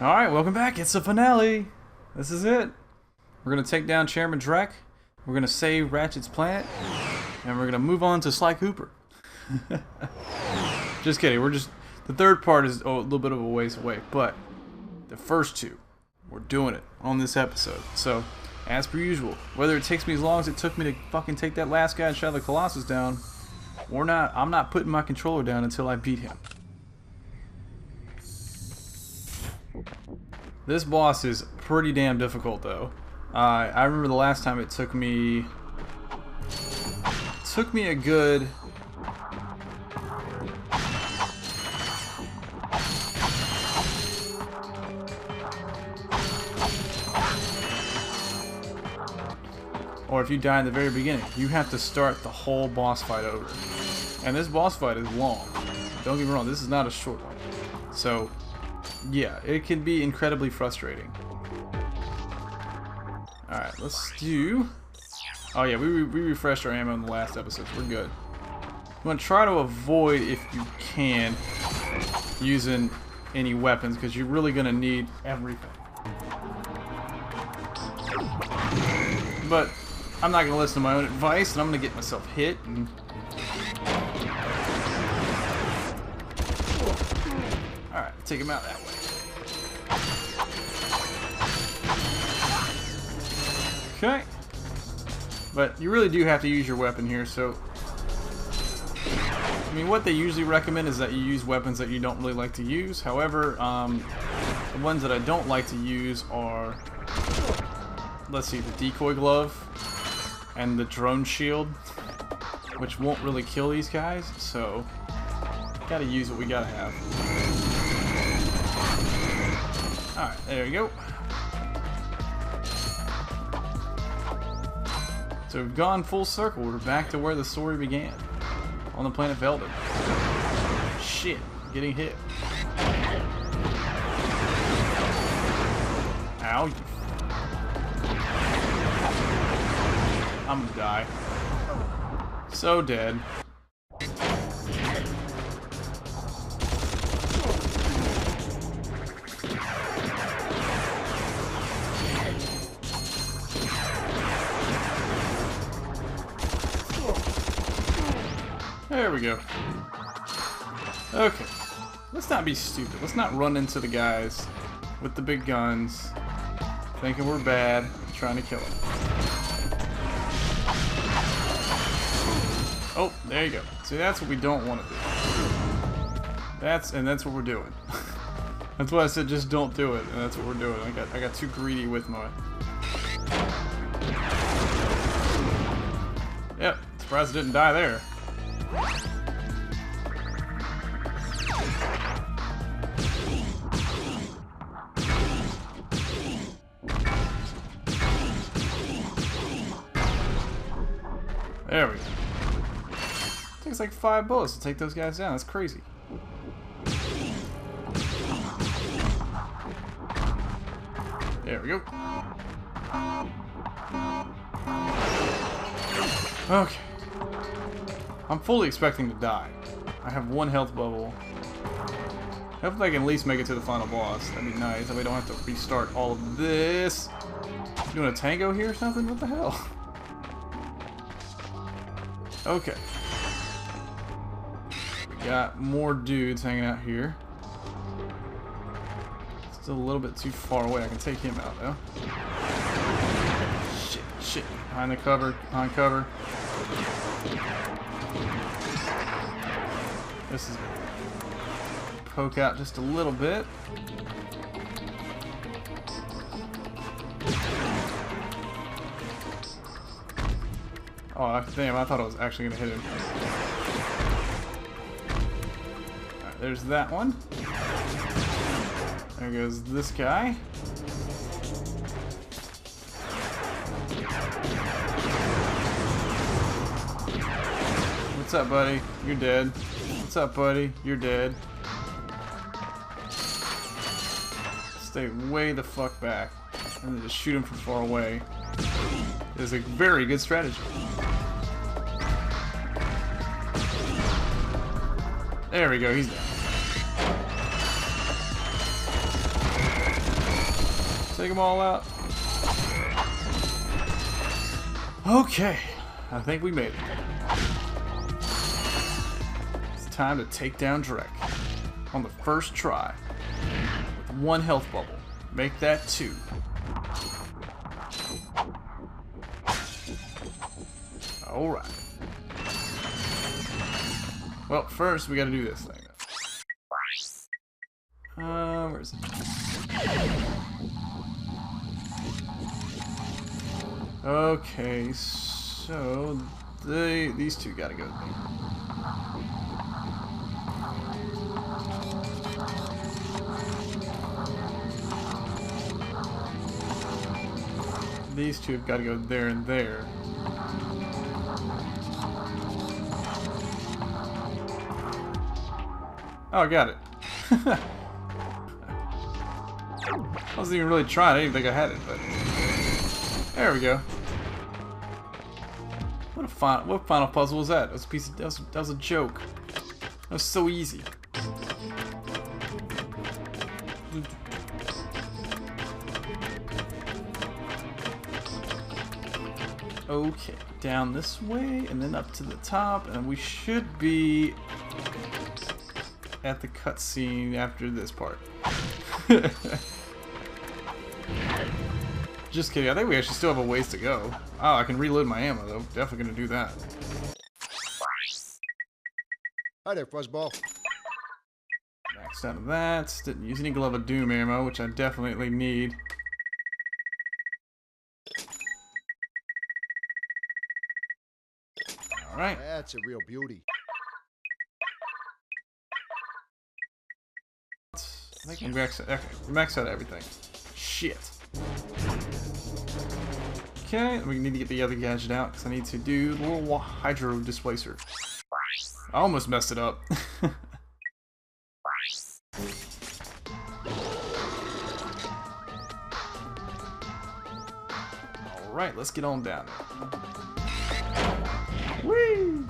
Alright, welcome back. It's the finale. This is it. We're going to take down Chairman Drek. We're going to save Ratchet's planet. And we're going to move on to Sly Cooper. Just kidding. The third part is a little bit of a ways away. But the first two, we're doing it on this episode. So, as per usual, whether it takes me as long as it took me to fucking take that last guy and shut the Colossus down, or not, I'm not putting my controller down until I beat him. This boss is pretty damn difficult, though. I remember the last time it took me a good or if you die in the very beginning, you have to start the whole boss fight over. And this boss fight is long. Don't get me wrong, this is not a short one. So yeah, it can be incredibly frustrating. Alright, let's do... Oh yeah, we refreshed our ammo in the last episode, so we're good. You want to try to avoid, if you can, using any weapons, because you're really going to need everything. But I'm not going to listen to my own advice, and I'm going to get myself hit. And... Alright, take him out that way. Okay, but you really do have to use your weapon here, so I mean what they usually recommend is that you use weapons that you don't really like to use. However, the ones that I don't like to use are, let's see, the decoy glove and the drone shield, which won't really kill these guys, so gotta use what we gotta have. Alright, there we go. So we've gone full circle. We're back to where the story began. On the planet Velden. Shit. Getting hit. Ow. I'm gonna die. So dead. There we go. Okay. Let's not be stupid. Let's not run into the guys with the big guns, thinking we're bad, trying to kill them. Oh, there you go. See, that's what we don't want to do. That's what we're doing. That's why I said just don't do it, and that's what we're doing. I got too greedy with my... Yep, surprised it didn't die there. There we go. Takes like 5 bullets to take those guys down. That's crazy. There we go. Okay. I'm fully expecting to die. I have 1 health bubble. Hopefully I can at least make it to the final boss. That'd be nice. That way I don't have to restart all of this. You doing a tango here or something? What the hell? Okay. We got more dudes hanging out here. Still a little bit too far away. I can take him out though. Shit. Behind the cover. Behind cover. This is poke out just a little bit. Oh, damn, I thought I was actually going to hit him. Alright, there's that one. There goes this guy. What's up, buddy? You're dead. What's up, buddy? You're dead. Stay way the fuck back. And then just shoot him from far away. Is a very good strategy. There we go, he's down. Take them all out. Okay, I think we made it. It's time to take down Drek on the first try with 1 health bubble. Make that 2. Alright. Well, first we gotta do this thing. Where is it? Okay, so these two gotta go. These two have got to go there and there. Oh, I got it. I wasn't even really trying. I didn't think I had it, but there we go. What final puzzle was that? That was a piece of, that was a joke. That was so easy. Okay, down this way and then up to the top, and we should be at the cutscene after this part. Just kidding, I think we actually still have a ways to go. Oh, I can reload my ammo though. Definitely gonna do that. Hi there, Fuzzball. Maxed out of that. Didn't use any Glove of Doom ammo, which I definitely need. Alright. That's a real beauty. I think we maxed out everything. Shit. Okay, we need to get the other gadget out because I need to do the little hydro displacer. I almost messed it up. Alright, let's get on down there. Whee!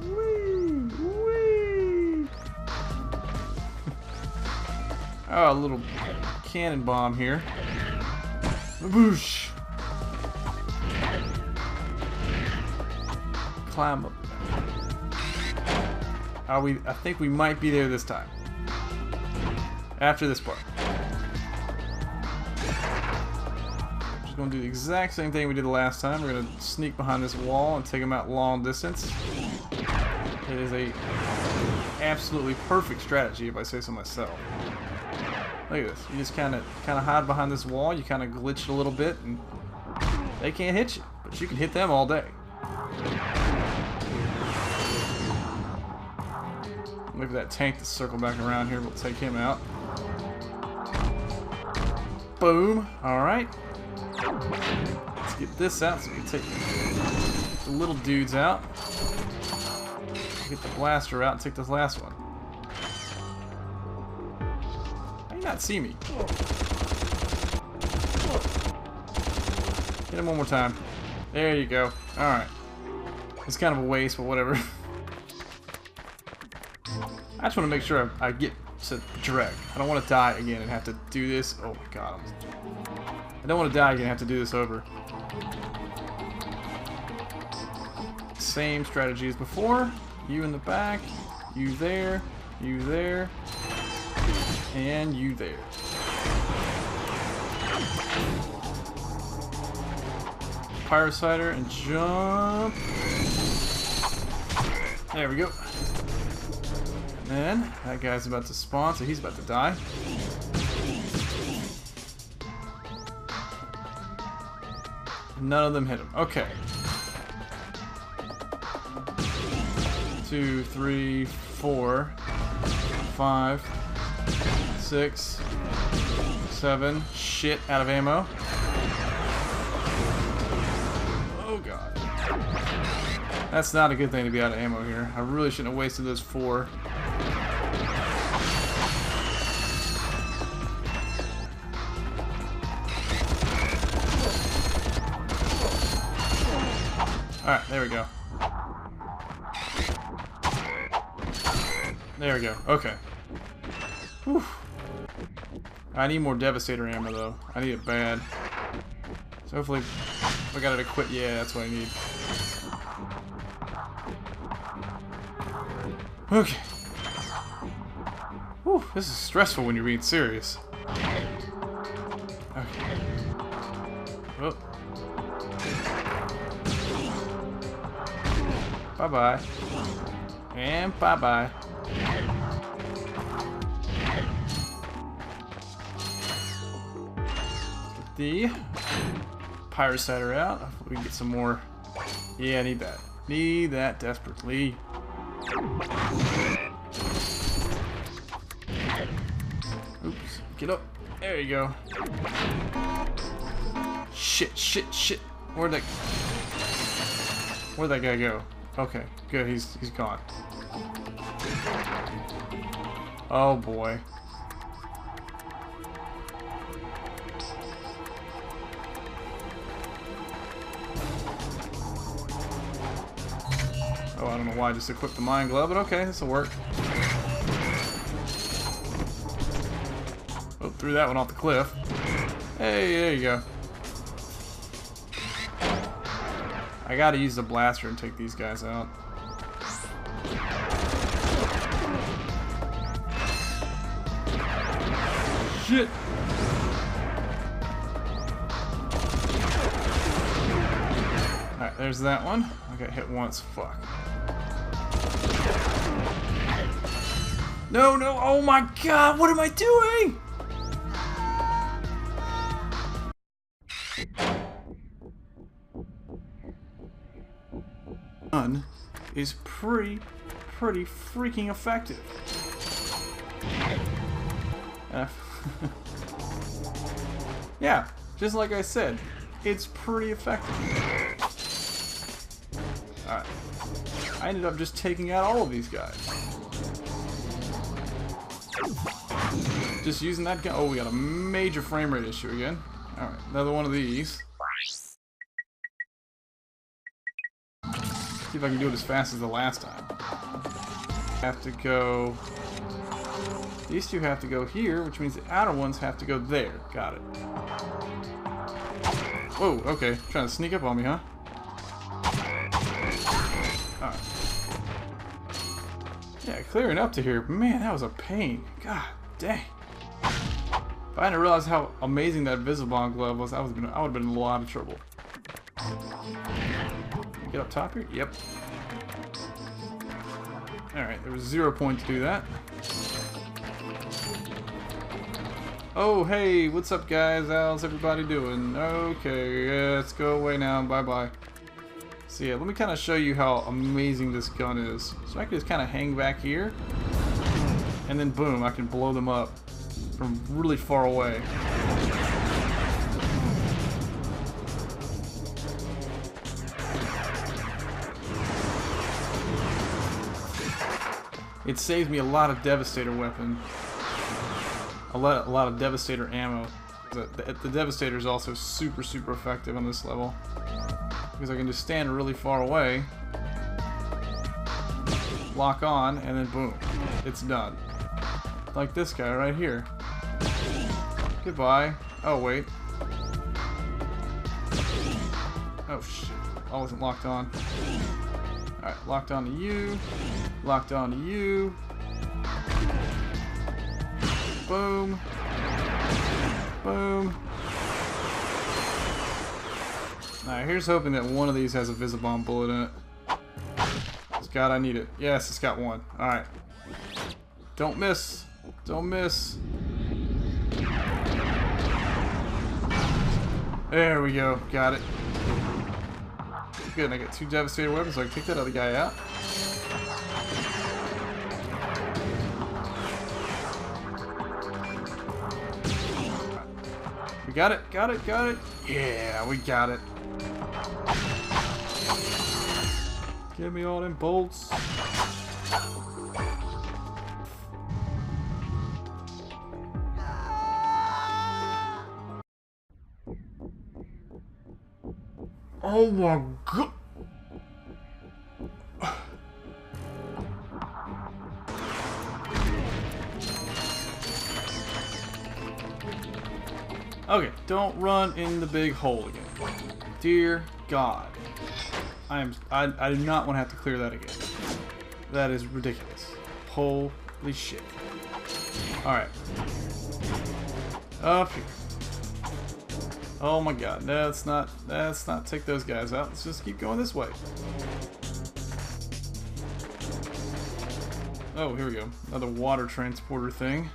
Whee! Whee! Oh, a little cannon bomb here. Boosh! Climb up. I think we might be there this time. After this part. Just gonna do the exact same thing we did the last time. We're gonna sneak behind this wall and take them out long distance. It is a absolutely perfect strategy, if I say so myself. Look at this. You just kind of hide behind this wall. You kind of glitch it a little bit, and they can't hit you, but you can hit them all day. Look at that tank that's circled back around here. We'll take him out. Boom. All right. Let's get this out so we can take the little dudes out. Get the blaster out and take this last one. How do you not see me? Hit him one more time. There you go. Alright. It's kind of a waste, but whatever. I just want to make sure I get to Drek. I don't want to die again and have to do this. Oh my god. I don't want to die again and have to do this over. Same strategy as before. You in the back. You there. You there. And you there. Pyrocider and jump. There we go. And then that guy's about to spawn, so he's about to die. None of them hit him. Okay. 2, 3, 4, 5, 6, 7. Shit, out of ammo. Oh god. That's not a good thing to be out of ammo here. I really shouldn't have wasted those 4. Alright, there we go. There we go. Okay. Whew. I need more Devastator ammo though. I need it bad. So hopefully, if I got it equipped, yeah, that's what I need. Okay. Whew, this is stressful when you're being serious. Okay. Oh. Bye-bye. And bye-bye. Get the Pyrocider out. Hopefully we can get some more. Yeah, I need that. Need that desperately. Oops. Get up. There you go. Shit. Where'd that guy go? Okay, good. He's gone. Oh boy. Oh, I don't know why I just equipped the Mind Glove, but okay, this'll work. Oh, threw that one off the cliff. Hey, there you go. I gotta use the blaster and take these guys out. Shit! Alright, there's that one. I got hit once. Fuck. No, oh my god, what am I doing? Gun is pretty freaking effective. Yeah, just like I said, it's pretty effective. Alright. I ended up just taking out all of these guys. Just using that gun. Oh, we got a major frame rate issue again. Alright, another one of these. See if I can do it as fast as the last time. Have to go. These two have to go here, which means the outer ones have to go there. Got it. Whoa, okay. Trying to sneak up on me, huh? Alright. Yeah, clearing up to here. Man, that was a pain. God dang. If I hadn't realized how amazing that Visibomb glove was, I would have been in a lot of trouble. Get up top here? Yep. Alright, there was 0 point to do that. Oh, hey, what's up, guys? How's everybody doing? Okay, let's go away now. Bye-bye. So yeah, let me kind of show you how amazing this gun is. So I can just kind of hang back here, and then boom, I can blow them up from really far away. It saves me a lot of Devastator weapon. A lot of Devastator ammo. The Devastator is also super effective on this level. Because I can just stand really far away, lock on, and then boom. It's done. Like this guy right here. Goodbye. Oh, wait. Oh, shit. I wasn't locked on. Alright, locked on to you. Locked on to you. Boom. Boom. Alright, here's hoping that one of these has a Visibomb bullet in it. God, I need it. Yes, it's got one. Alright. Don't miss. Don't miss. There we go. Got it. Good, I got 2 Devastator weapons, so I can take that other guy out. We got it, got it, got it. Yeah, we got it. Give me all them bolts. Oh my god. Okay, don't run in the big hole again. Dear God. I do not want to have to clear that again. That is ridiculous. Holy shit. Alright. Up here. Oh my God. Let's not take those guys out. Let's just keep going this way. Oh, here we go. Another water transporter thing.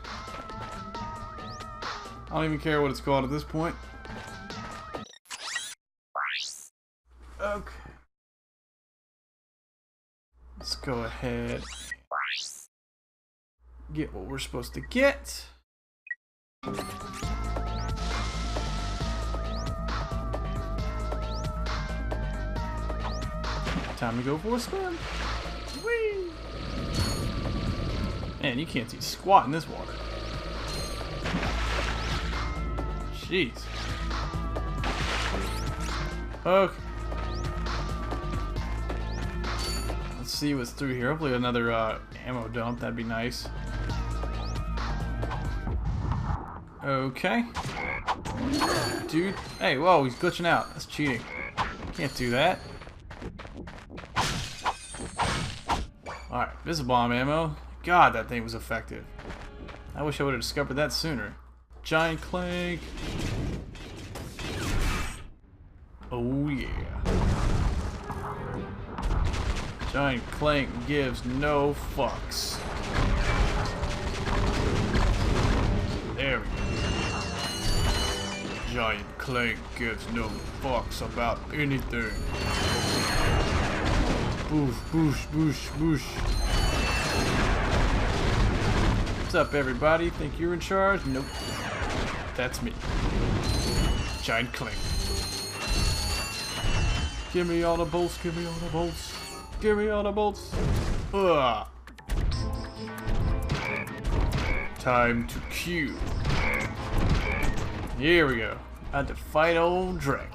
I don't even care what it's called at this point. Okay. Let's go ahead and get what we're supposed to get. Time to go for a swim. Whee! Man, you can't see squat in this water. Jeez. Okay. Let's see what's through here. Hopefully another ammo dump. That'd be nice. Okay. Dude. Hey, whoa, he's glitching out. That's cheating. Can't do that. Alright, missile bomb ammo. God, that thing was effective. I wish I would have discovered that sooner. Giant Clank. Oh yeah. Giant Clank gives no fucks. There we go. Giant Clank gives no fucks about anything. Boosh, boosh, boosh, boosh. What's up, everybody? Think you're in charge? Nope. That's me. Giant Clank. Give me all the bolts, give me all the bolts. Give me all the bolts. Ugh. Time to queue. Here we go. I had to fight old Drek.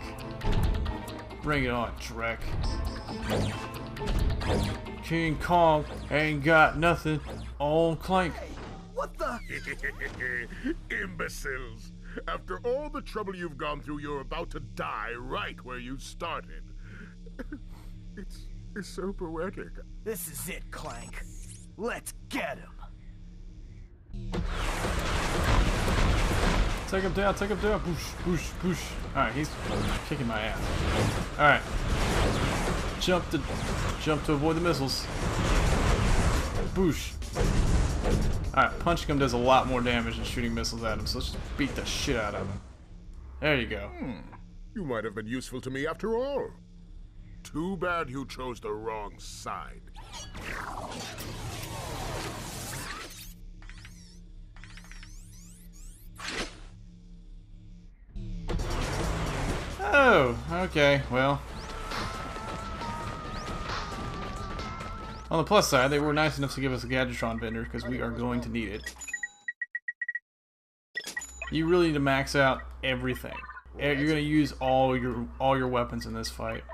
Bring it on, Drek. King Kong ain't got nothing on Clank. What the? Imbeciles. After all the trouble you've gone through, you're about to die right where you started. It's so poetic. This is it, Clank. Let's get him. Take him down, take him down. Boosh, boosh, boosh. Alright, he's kicking my ass. Alright. Jump to avoid the missiles. Boosh. Alright, punching him does a lot more damage than shooting missiles at him, so let's just beat the shit out of him. There you go. You might have been useful to me after all. Too bad you chose the wrong side. Oh, okay, well. On the plus side, they were nice enough to give us a Gadgetron vendor, because we are going to need it. You really need to max out everything. You're going to use all your weapons in this fight.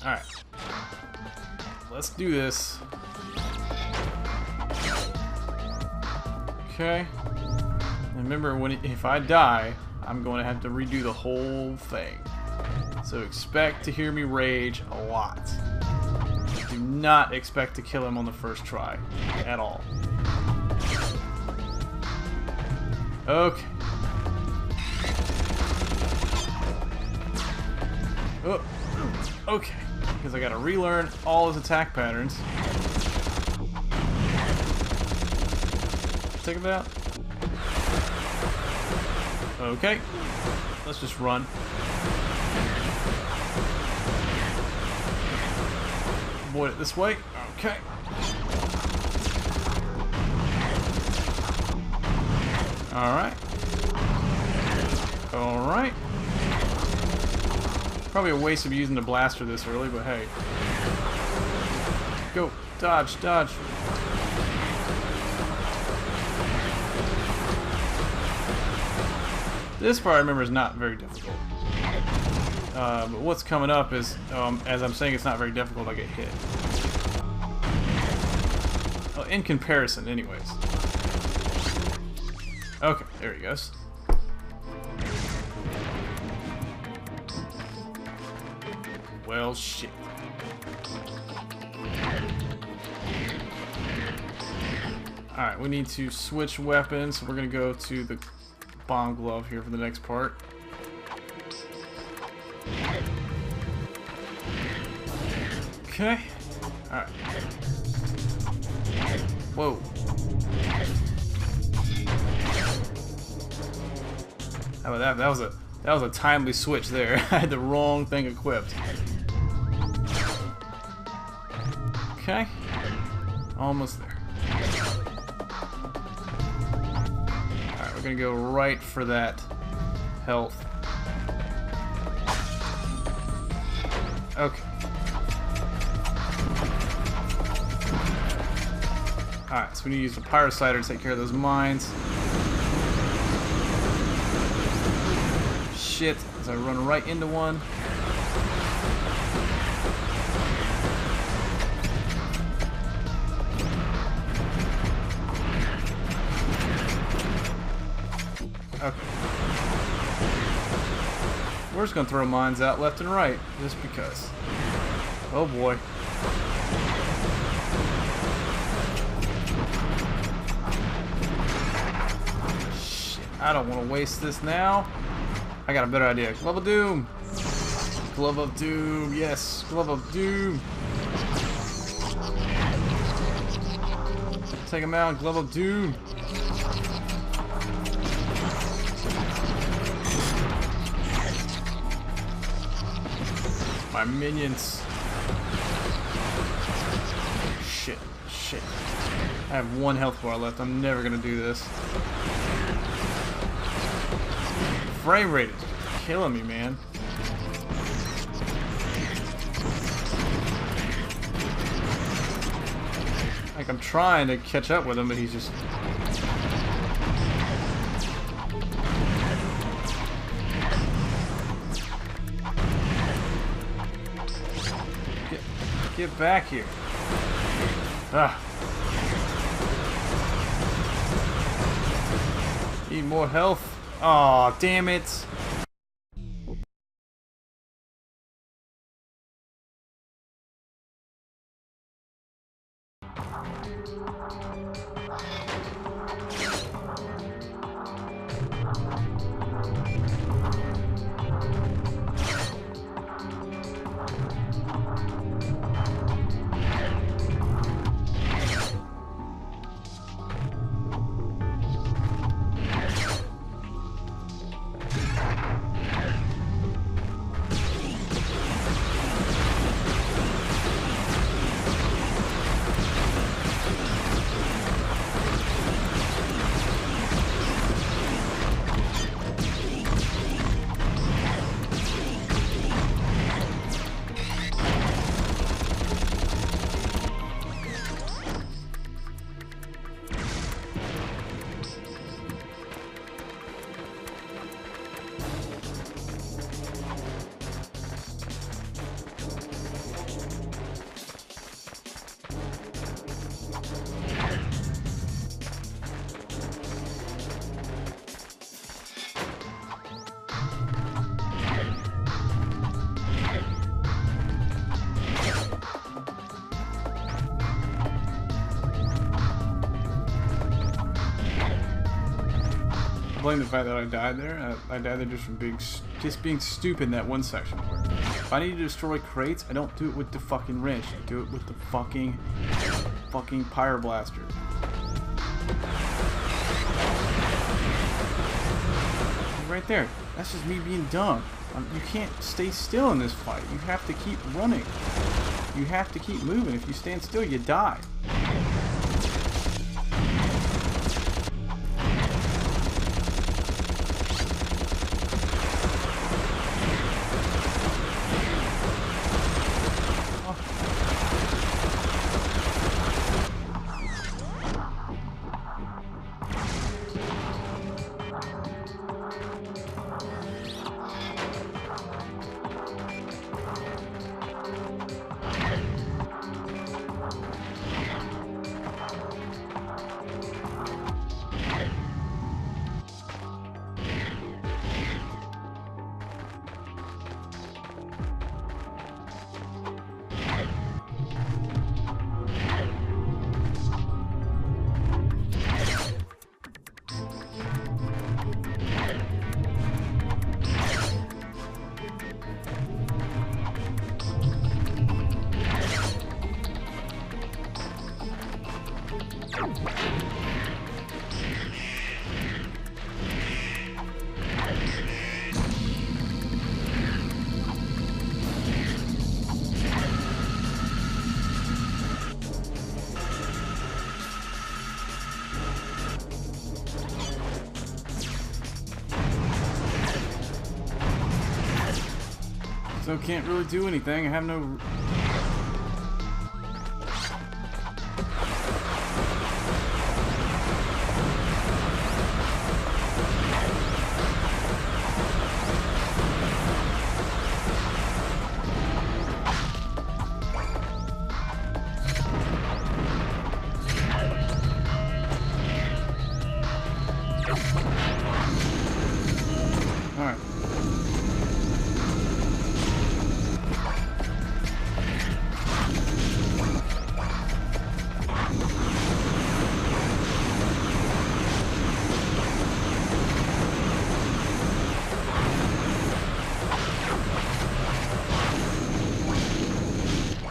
Alright. Let's do this. Okay. And remember, if I die, I'm going to have to redo the whole thing. So expect to hear me rage a lot. Do not expect to kill him on the first try. At all. Okay. Oh. Okay. Because I gotta relearn all his attack patterns. Take him out. Okay. Let's just run. Avoid it this way. Okay. Alright. Alright. Probably a waste of using the blaster this early, but hey. Go. Dodge, dodge. This part, I remember, is not very difficult. But what's coming up is, as I'm saying, it's not very difficult, I get hit. Well, in comparison, anyways. Okay, there he goes. Well, shit. Alright, we need to switch weapons. So we're going to go to the bomb glove here for the next part. Okay. Alright. Whoa. How about that? That was a timely switch there. I had the wrong thing equipped. Okay. Almost there. Alright, we're gonna go right for that health. Okay. Alright, so we need to use the Pyrocider to take care of those mines. Shit, as I run right into one. Okay. We're just gonna throw mines out left and right, just because. Oh boy. Shit, I don't want to waste this now. I got a better idea. Glove of Doom! Glove of Doom, yes! Glove of Doom! Take him out, Glove of Doom! My minions! Shit, shit. I have one health bar left, I'm never gonna do this. Frame rate is killing me, man. Like, I'm trying to catch up with him, but he's just... Get back here. Ah. Need more health. Aw, oh, damn it. I blame the fact that I died there. I died there just from being stupid in that one section. If I need to destroy crates, I don't do it with the fucking wrench. I do it with the fucking pyro blaster. Right there. That's just me being dumb. You can't stay still in this fight. You have to keep running. You have to keep moving. If you stand still, you die. So can't really do anything. I have no... Alright.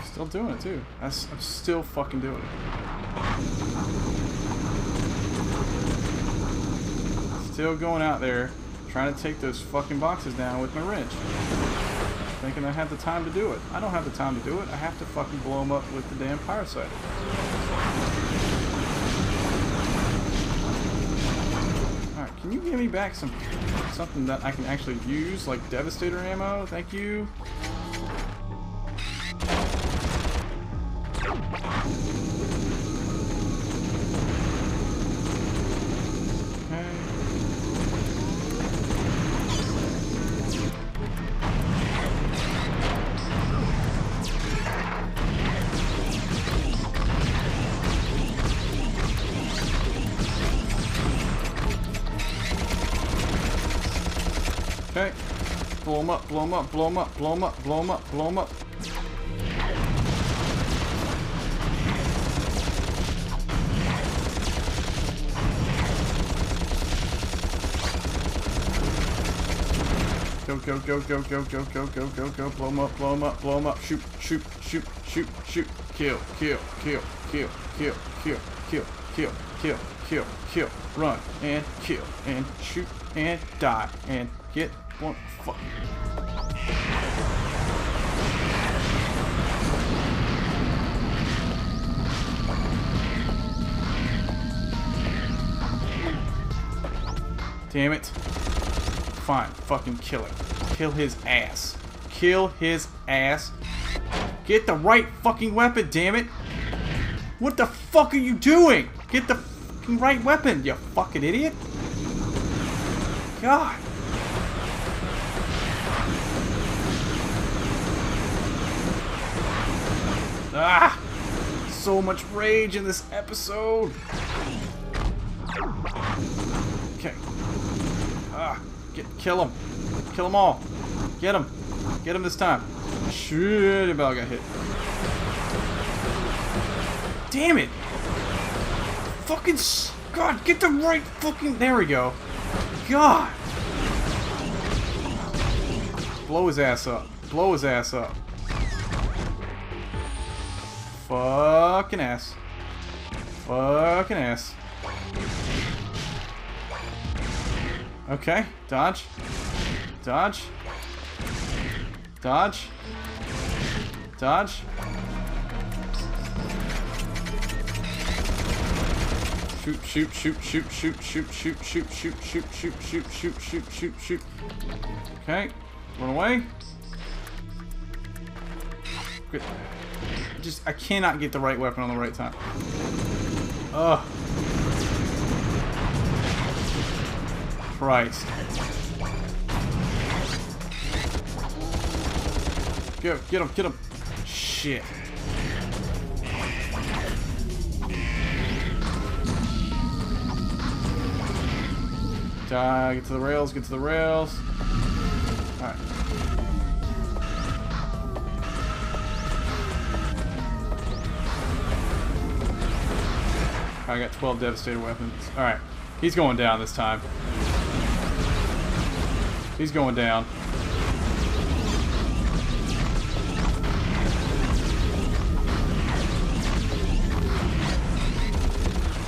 Still doing it too. I'm still fucking doing it. Still going out there, trying to take those fucking boxes down with my wrench. Thinking I have the time to do it. I don't have the time to do it. I have to fucking blow them up with the damn parasite. Alright, can you give me back something that I can actually use, like Devastator ammo? Thank you. Okay. Blow them up, blow them up, blow them up, blow them up, blow them up, blow them up. Go, go, go, go, go, go, go, go, go, go. Blow them up, blow them up, blow them up. Shoot, shoot, shoot, shoot, shoot. Kill, kill, kill, kill, kill, kill, kill, kill, kill, kill, kill. Run and kill and shoot and die and get one. Fuck. Damn it. Fine, fucking kill it. Kill his ass. Kill his ass. Get the right fucking weapon, damn it. What the fuck are you doing? Get the fucking right weapon, you fucking idiot. God. Ah! So much rage in this episode. Okay. Ah, kill him. Kill them all. Get him. Get him this time. Shit, about got hit. Damn it. Fucking God, get the right fucking... There we go. God. Blow his ass up. Blow his ass up. Fucking ass. Fucking ass. Okay, dodge. Dodge. Dodge. Dodge. Shoot, shoot, shoot, shoot, shoot, shoot, shoot, shoot, shoot, shoot, shoot, shoot, shoot, shoot, shoot, shoot. Okay, run away. Good. I cannot get the right weapon on the right time. Ugh. Christ. Go, get him, get him. Shit. Die, get to the rails, get to the rails. Alright. I got 12 Devastator weapons. Alright. He's going down this time. He's going down.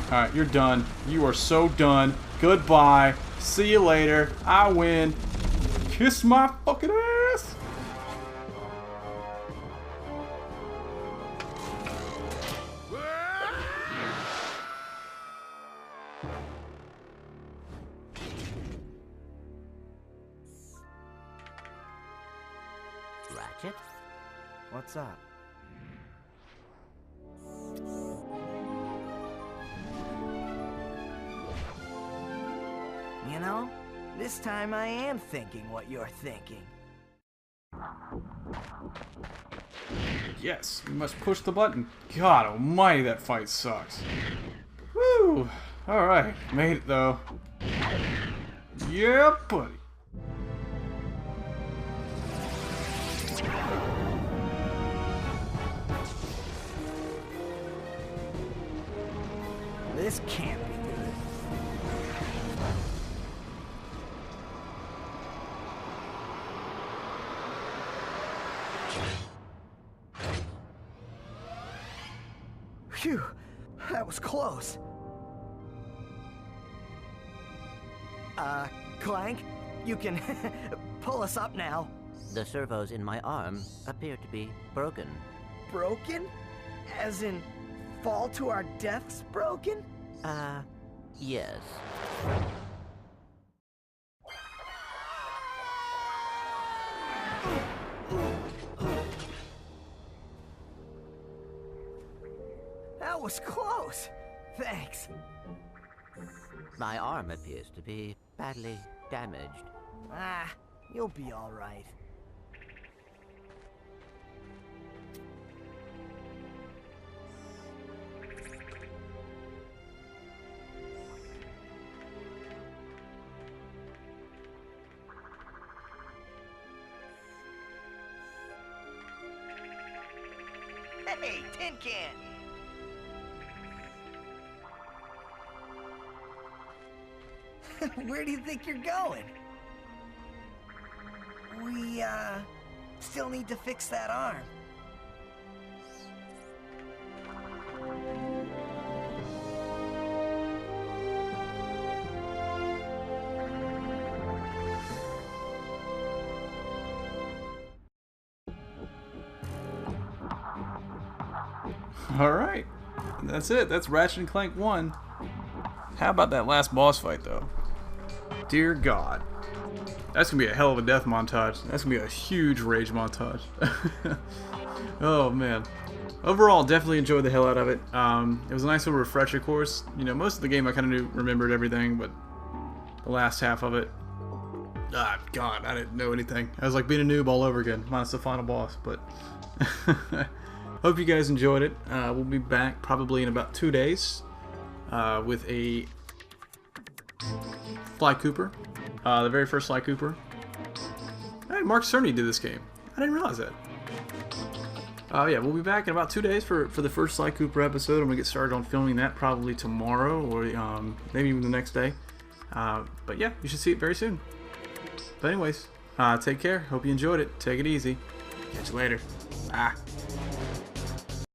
Alright, you're done. You are so done. Goodbye. See you later. I win. Kiss my fucking ass. Ratchet? What's up? You know, this time I am thinking what you're thinking. Yes, we must push the button. God almighty, that fight sucks. Woo! Alright, made it though. Yeah, buddy. This can't be good. Phew, that was close. Clank, you can pull us up now. The servos in my arm appear to be broken. Broken? As in, fall to our deaths broken? Yes. That was close. Thanks. My arm appears to be badly damaged. Ah, you'll be all right. Hey, tin can! Where do you think you're going? We, still need to fix that arm. Alright. That's it. That's Ratchet and Clank 1. How about that last boss fight, though? Dear God. That's going to be a hell of a death montage. That's going to be a huge rage montage. Oh, man. Overall, definitely enjoyed the hell out of it. It was a nice little refresher course. You know, most of the game I kind of remembered everything, but the last half of it, God, I didn't know anything. I was like being a noob all over again, minus the final boss, but hope you guys enjoyed it. We'll be back probably in about 2 days with a Sly Cooper, the very first Sly Cooper. Hey, Mark Cerny did this game. I didn't realize that. Yeah, we'll be back in about 2 days for the first Sly Cooper episode. I'm going to get started on filming that probably tomorrow or maybe even the next day. But yeah, you should see it very soon. But anyways, take care. Hope you enjoyed it. Take it easy. Catch you later. Bye.